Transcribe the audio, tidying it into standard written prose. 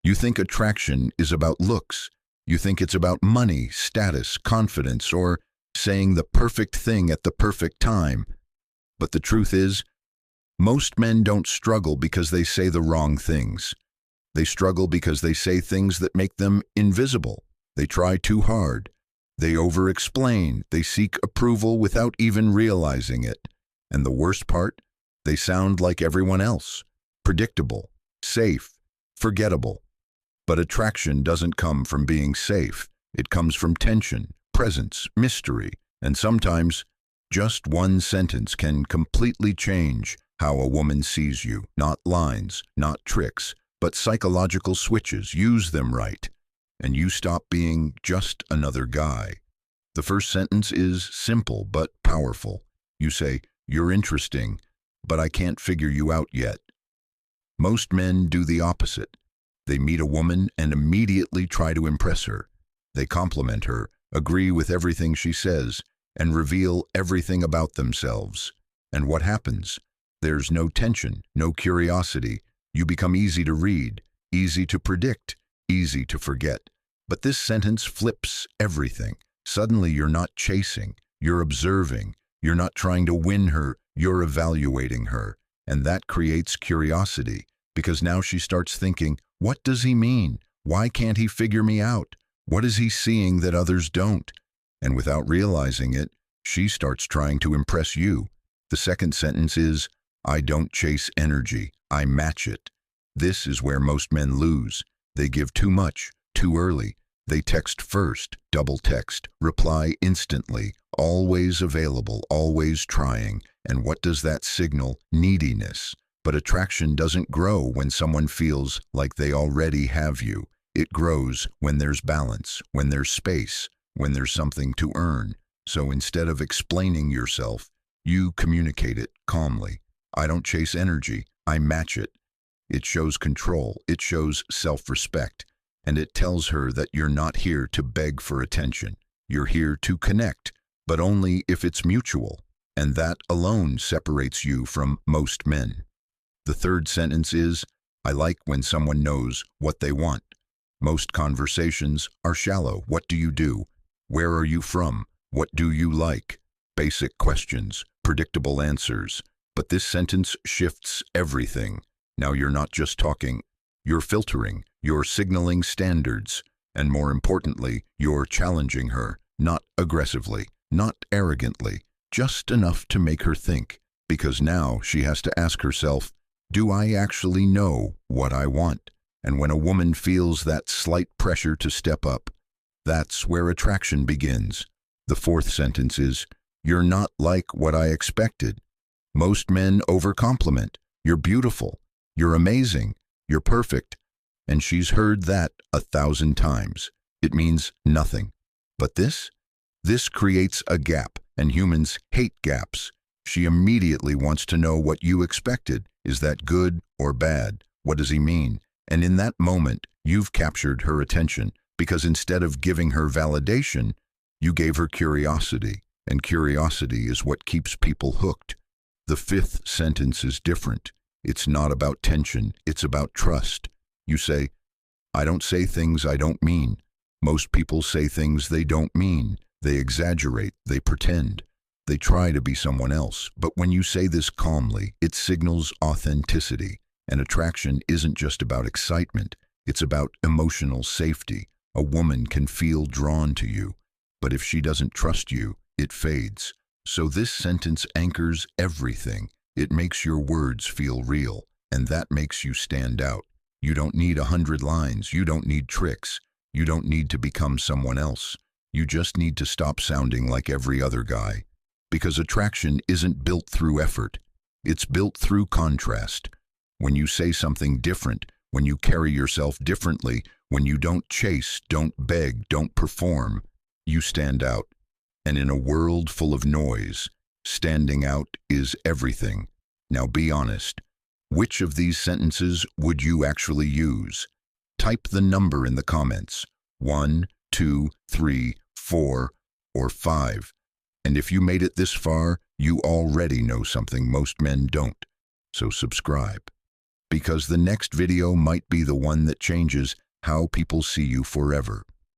You think attraction is about looks. You think it's about money, status, confidence, or saying the perfect thing at the perfect time. But the truth is, most men don't struggle because they say the wrong things. They struggle because they say things that make them invisible. They try too hard. They over-explain. They seek approval without even realizing it. And the worst part, they sound like everyone else. Predictable, safe, forgettable. But attraction doesn't come from being safe. It comes from tension, presence, mystery, and sometimes just one sentence can completely change how a woman sees you. Not lines, not tricks, but psychological switches. Use them right, and you stop being just another guy. The first sentence is simple but powerful. You say, "You're interesting, but I can't figure you out yet." Most men do the opposite. They meet a woman and immediately try to impress her. They compliment her, agree with everything she says, and reveal everything about themselves. And what happens? There's no tension, no curiosity. You become easy to read, easy to predict, easy to forget. But this sentence flips everything. Suddenly you're not chasing, you're observing. You're not trying to win her, you're evaluating her. And that creates curiosity, because now she starts thinking, what does he mean? Why can't he figure me out? What is he seeing that others don't? And without realizing it, she starts trying to impress you. The second sentence is, I don't chase energy, I match it. This is where most men lose. They give too much, too early. They text first, double text, reply instantly, always available, always trying. And what does that signal? Neediness. But attraction doesn't grow when someone feels like they already have you. It grows when there's balance, when there's space, when there's something to earn. So instead of explaining yourself, you communicate it calmly. I don't chase energy, I match it. It shows control, it shows self-respect, and it tells her that you're not here to beg for attention. You're here to connect, but only if it's mutual. And that alone separates you from most men. The third sentence is, I like when someone knows what they want. Most conversations are shallow. What do you do? Where are you from? What do you like? Basic questions, predictable answers. But this sentence shifts everything. Now you're not just talking, you're filtering, you're signaling standards, and more importantly, you're challenging her, not aggressively, not arrogantly, just enough to make her think. Because now she has to ask herself, do I actually know what I want? And when a woman feels that slight pressure to step up, that's where attraction begins. The fourth sentence is, you're not like what I expected. Most men overcompliment. You're beautiful. You're amazing. You're perfect. And she's heard that 1,000 times. It means nothing. But this creates a gap, and humans hate gaps. She immediately wants to know what you expected. Is that good or bad? What does he mean? And in that moment, you've captured her attention, because instead of giving her validation, you gave her curiosity, and curiosity is what keeps people hooked. The fifth sentence is different. It's not about tension, it's about trust. You say, I don't say things I don't mean. Most people say things they don't mean. They exaggerate, they pretend. They try to be someone else, but when you say this calmly, it signals authenticity. And attraction isn't just about excitement, it's about emotional safety. A woman can feel drawn to you, but if she doesn't trust you, it fades. So this sentence anchors everything. It makes your words feel real, and that makes you stand out. You don't need 100 lines, you don't need tricks, you don't need to become someone else. You just need to stop sounding like every other guy. Because attraction isn't built through effort, it's built through contrast. When you say something different, when you carry yourself differently, when you don't chase, don't beg, don't perform, you stand out. And in a world full of noise, standing out is everything. Now be honest. Which of these sentences would you actually use? Type the number in the comments. 1, 2, 3, 4, or 5. And if you made it this far, you already know something most men don't. So subscribe. because the next video might be the one that changes how people see you forever.